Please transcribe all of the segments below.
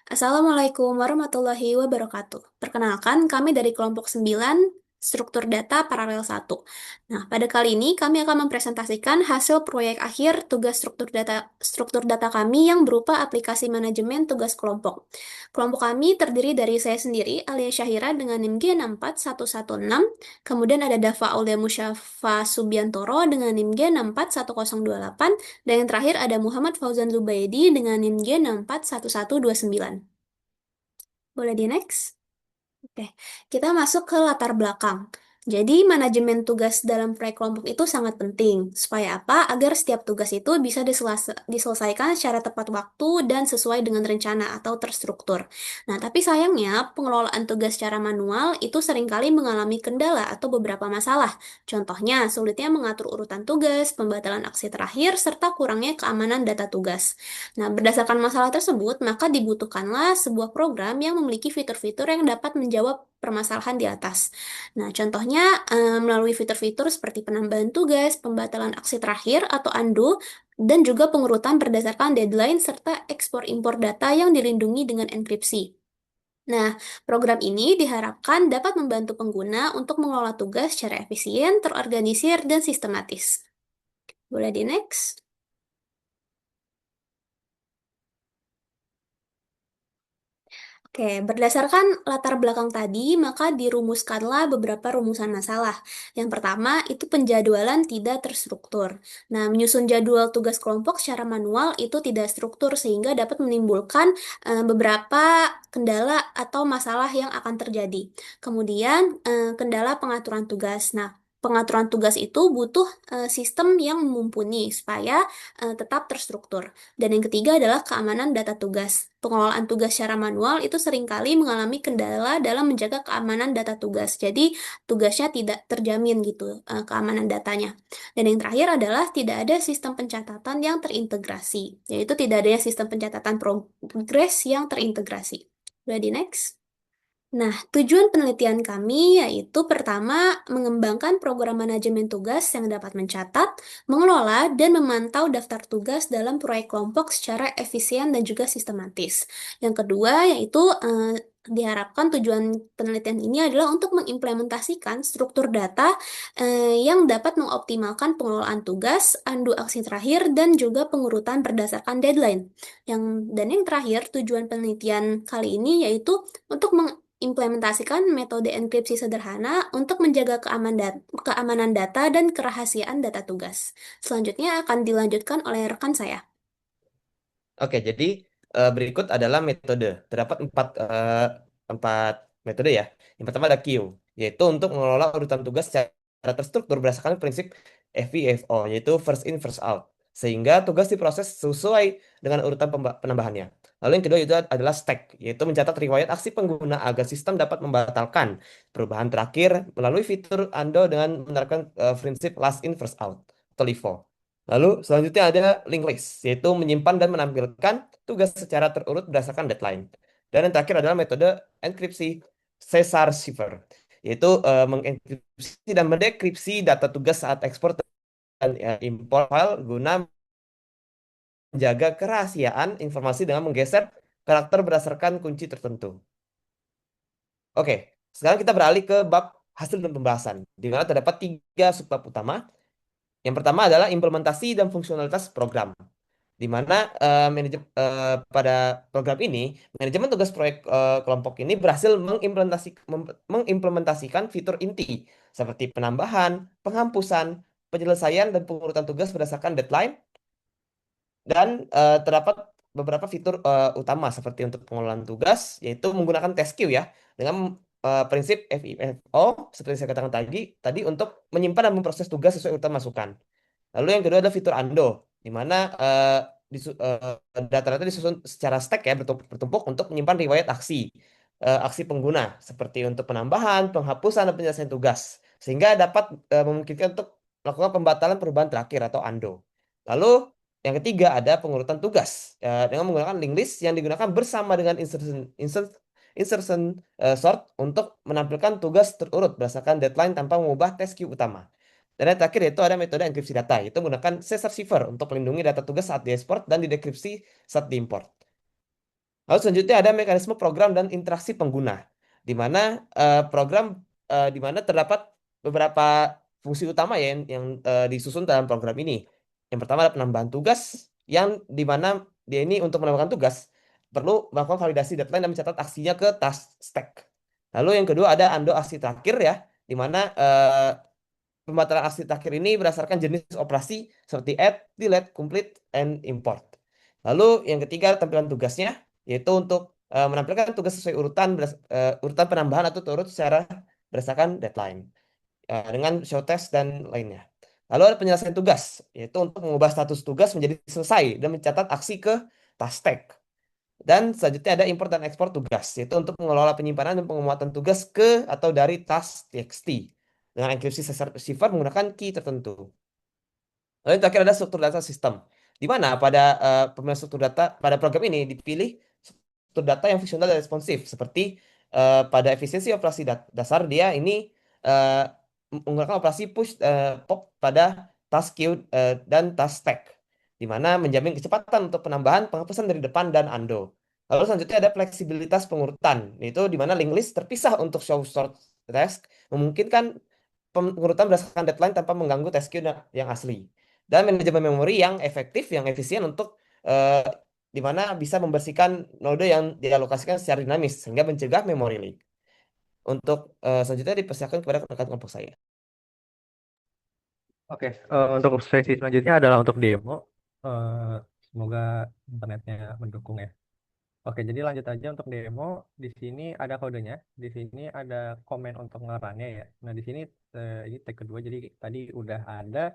Assalamualaikum warahmatullahi wabarakatuh. Perkenalkan, kami dari kelompok 9, struktur data paralel 1. Nah, pada kali ini kami akan mempresentasikan hasil proyek akhir tugas struktur data kami yang berupa aplikasi manajemen tugas kelompok. Kelompok kami terdiri dari saya sendiri, Alia Syahira dengan NIM G64116, kemudian ada Dava Aulia Musyafa Subiantoro dengan NIM G64108, dan yang terakhir ada Muhammad Fauzan Zubaidi dengan NIM G641129. Boleh di next? Oke, kita masuk ke latar belakang. Jadi, manajemen tugas dalam proyek kelompok itu sangat penting. Supaya apa? Agar setiap tugas itu bisa diselesaikan secara tepat waktu dan sesuai dengan rencana atau terstruktur. Nah, tapi sayangnya, pengelolaan tugas secara manual itu seringkali mengalami kendala atau beberapa masalah. Contohnya, sulitnya mengatur urutan tugas, pembatalan aksi terakhir, serta kurangnya keamanan data tugas. Nah, berdasarkan masalah tersebut, maka dibutuhkanlah sebuah program yang memiliki fitur-fitur yang dapat menjawab permasalahan di atas. Nah, contohnya melalui fitur-fitur seperti penambahan tugas, pembatalan aksi terakhir atau undo, dan juga pengurutan berdasarkan deadline serta ekspor-impor data yang dilindungi dengan enkripsi. Nah, program ini diharapkan dapat membantu pengguna untuk mengelola tugas secara efisien, terorganisir, dan sistematis. Boleh di next? Oke, berdasarkan latar belakang tadi, maka dirumuskanlah beberapa rumusan masalah. Yang pertama, itu penjadwalan tidak terstruktur. Nah, menyusun jadwal tugas kelompok secara manual itu tidak struktur, sehingga dapat menimbulkan beberapa kendala atau masalah yang akan terjadi. Kemudian, kendala pengaturan tugas. Nah, pengaturan tugas itu butuh sistem yang mumpuni supaya tetap terstruktur. Dan yang ketiga adalah keamanan data tugas. Pengelolaan tugas secara manual itu seringkali mengalami kendala dalam menjaga keamanan data tugas. Jadi, tugasnya tidak terjamin gitu, keamanan datanya. Dan yang terakhir adalah tidak ada sistem pencatatan yang terintegrasi, yaitu tidak adanya sistem pencatatan progres yang terintegrasi. Ready next? Nah, tujuan penelitian kami yaitu pertama, mengembangkan program manajemen tugas yang dapat mencatat, mengelola, dan memantau daftar tugas dalam proyek kelompok secara efisien dan juga sistematis. Yang kedua, yaitu diharapkan tujuan penelitian ini adalah untuk mengimplementasikan struktur data yang dapat mengoptimalkan pengelolaan tugas, undo aksi terakhir, dan juga pengurutan berdasarkan deadline. Dan yang terakhir, tujuan penelitian kali ini yaitu untuk implementasikan metode enkripsi sederhana untuk menjaga keamanan data dan kerahasiaan data tugas. Selanjutnya akan dilanjutkan oleh rekan saya. Oke, jadi berikut adalah metode. Terdapat empat metode ya. Yang pertama ada queue, yaitu untuk mengelola urutan tugas secara terstruktur berdasarkan prinsip FIFO, yaitu first in, first out. Sehingga tugas diproses sesuai dengan urutan penambahannya. Lalu yang kedua itu adalah stack, yaitu mencatat riwayat aksi pengguna agar sistem dapat membatalkan perubahan terakhir melalui fitur undo dengan menerapkan prinsip last in, first out, atau LIFO. Lalu selanjutnya ada linked list, yaitu menyimpan dan menampilkan tugas secara terurut berdasarkan deadline. Dan yang terakhir adalah metode enkripsi Caesar Cipher, yaitu mengenkripsi dan mendekripsi data tugas saat ekspor dan import file guna menjaga kerahasiaan informasi dengan menggeser karakter berdasarkan kunci tertentu. Oke, sekarang kita beralih ke bab hasil dan pembahasan, di mana terdapat tiga subbab utama. Yang pertama adalah implementasi dan fungsionalitas program, di mana pada program ini manajemen tugas proyek kelompok ini berhasil mengimplementasikan fitur inti seperti penambahan, penghapusan, penyelesaian dan pengurutan tugas berdasarkan deadline, dan terdapat beberapa fitur utama seperti untuk pengelolaan tugas, yaitu menggunakan test queue ya, dengan prinsip FIFO seperti saya katakan tadi untuk menyimpan dan memproses tugas sesuai urutan masukan. Lalu yang kedua adalah fitur undo, di mana data-data disusun secara stack ya, bertumpuk untuk menyimpan riwayat aksi pengguna seperti untuk penambahan, penghapusan, dan penyelesaian tugas, sehingga dapat memungkinkan untuk melakukan pembatalan perubahan terakhir atau undo. Lalu yang ketiga ada pengurutan tugas dengan menggunakan link list yang digunakan bersama dengan insertion sort untuk menampilkan tugas terurut berdasarkan deadline tanpa mengubah test queue utama. Dan yang terakhir itu ada metode enkripsi data, yaitu menggunakan Caesar Cipher untuk melindungi data tugas saat diekspor dan didekripsi saat diimport. Lalu selanjutnya ada mekanisme program dan interaksi pengguna, di mana program di mana terdapat beberapa fungsi utama ya yang disusun dalam program ini. Yang pertama ada penambahan tugas, yang di mana dia ini untuk menambahkan tugas perlu melakukan validasi deadline dan mencatat aksinya ke task stack. Lalu yang kedua ada undo aksi terakhir ya, di mana pembatalan aksi terakhir ini berdasarkan jenis operasi seperti add, delete, complete, and import. Lalu yang ketiga tampilan tugasnya, yaitu untuk menampilkan tugas sesuai urutan penambahan atau turut secara berdasarkan deadline dengan show test dan lainnya. Lalu ada penyelesaian tugas, yaitu untuk mengubah status tugas menjadi selesai dan mencatat aksi ke task tag. Dan selanjutnya ada import dan ekspor tugas, yaitu untuk mengelola penyimpanan dan penguatan tugas ke atau dari task txt dengan enkripsi sifar menggunakan key tertentu. Lalu yang terakhir ada struktur data sistem, di mana pada pemilihan struktur data pada program ini dipilih struktur data yang fungsional dan responsif, seperti pada efisiensi operasi dasar dia ini eh, menggunakan operasi push pop pada task queue dan task stack, di mana menjamin kecepatan untuk penambahan penghapusan dari depan dan undo. Lalu selanjutnya ada fleksibilitas pengurutan, yaitu di mana link list terpisah untuk show sort task, memungkinkan pengurutan berdasarkan deadline tanpa mengganggu task queue yang asli. Dan manajemen memori yang efektif, yang efisien untuk eh, di mana bisa membersihkan node yang dialokasikan secara dinamis sehingga mencegah memory leak. Untuk selanjutnya dipersilakan kepada rekan kelompok saya. Oke, untuk sesi selanjutnya adalah untuk demo. Eh, Semoga internetnya mendukung ya. Oke, jadi lanjut aja untuk demo. Di sini ada kodenya, di sini ada komen untuk ngerunnya ya. Nah, di sini ini tag kedua, jadi tadi udah ada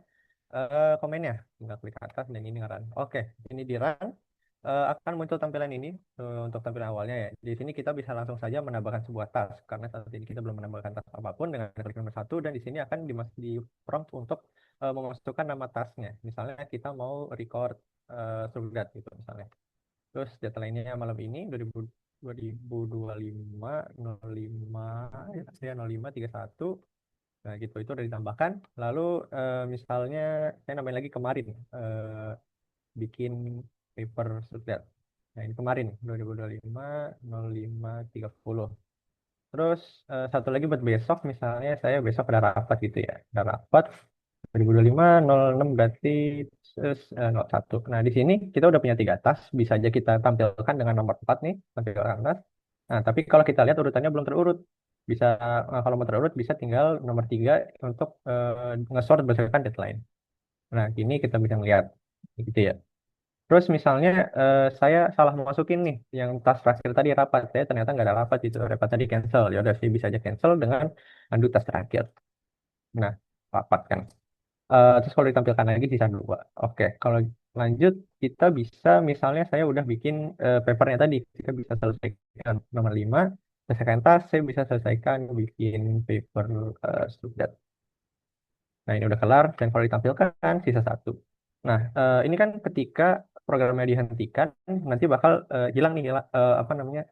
komennya. Tinggal klik atas dan ini ngerun. Oke, ini di run. Akan muncul tampilan ini untuk tampilan awalnya ya. Di sini kita bisa langsung saja menambahkan sebuah task karena saat ini kita belum menambahkan task apapun dengan klik nomor satu dan di sini akan di prompt untuk memasukkan nama tasknya. Misalnya kita mau record surat gitu misalnya. Terus deadline-nya malam ini 2025 05 ya 0531. Nah, gitu itu udah ditambahkan. Lalu misalnya saya nambahin lagi kemarin bikin paper surat. Nah, ini kemarin 2025 0530. Terus satu lagi buat besok misalnya saya besok ada rapat gitu ya. Ada rapat 2025 06 berarti 01. Nah, di sini kita udah punya tiga tas, bisa aja kita tampilkan dengan nomor 4 nih, tampilkan tas. Nah, tapi kalau kita lihat urutannya belum terurut. Bisa kalau mau terurut bisa tinggal nomor 3 untuk nge-sort berdasarkan deadline. Nah, ini kita bisa melihat gitu ya. Terus misalnya saya salah masukin nih yang tas terakhir tadi rapat, saya ternyata nggak ada rapat itu, rapat tadi cancel. Ya udah saya bisa aja cancel dengan undo tas terakhir. Nah, rapat kan. Terus kalau ditampilkan lagi sisa dua. Oke, kalau lanjut kita bisa misalnya saya udah bikin papernya tadi, kita bisa selesaikan nomor 5, selesaikan tas, saya bisa selesaikan bikin paper sudah. Nah, ini udah kelar dan kalau ditampilkan sisa satu. Nah, ini kan ketika programnya dihentikan, nanti bakal hilang nih apa namanya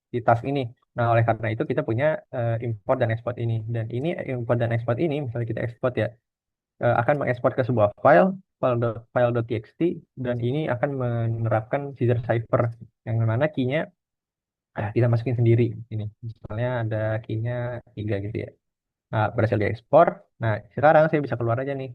di task ini. Nah, oleh karena itu kita punya import dan export ini. Dan ini import dan export ini, misalnya kita export ya, akan mengekspor ke sebuah file.txt dan ini akan menerapkan Caesar cipher yang mana key-nya kita masukin sendiri ini. Misalnya ada key-nya 3 gitu ya. Nah, berhasil diekspor. Nah, sekarang saya bisa keluar aja nih.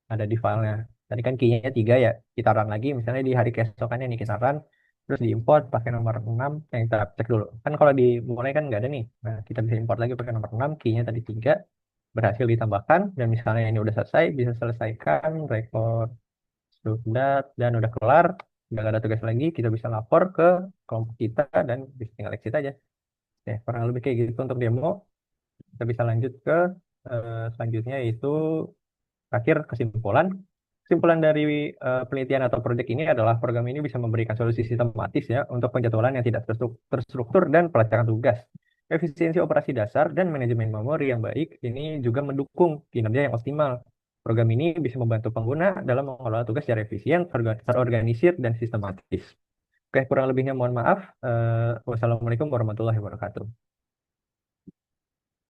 Ada di filenya. Tadi kan key-nya 3 ya. Kita run lagi. Misalnya di hari keesokannya nih kita run. Terus diimport pakai nomor 6. Yang kita cek dulu. Kan kalau dimulai kan nggak ada nih. Nah, kita bisa import lagi pakai nomor 6. Key-nya tadi 3. Berhasil ditambahkan. Dan misalnya ini udah selesai. Bisa selesaikan. Record sudah. Dan udah kelar. Udah nggak ada tugas lagi. Kita bisa lapor ke kelompok kita. Dan bisa tinggal exit aja. Ya, kurang lebih kayak gitu untuk demo. Kita bisa lanjut ke selanjutnya yaitu terakhir kesimpulan. Kesimpulan dari penelitian atau proyek ini adalah program ini bisa memberikan solusi sistematis ya untuk penjadwalan yang tidak terstruktur dan pelacakan tugas. Efisiensi operasi dasar dan manajemen memori yang baik ini juga mendukung kinerja yang optimal. Program ini bisa membantu pengguna dalam mengelola tugas secara efisien, terorganisir, dan sistematis. Oke, kurang lebihnya mohon maaf. Wassalamualaikum warahmatullahi wabarakatuh.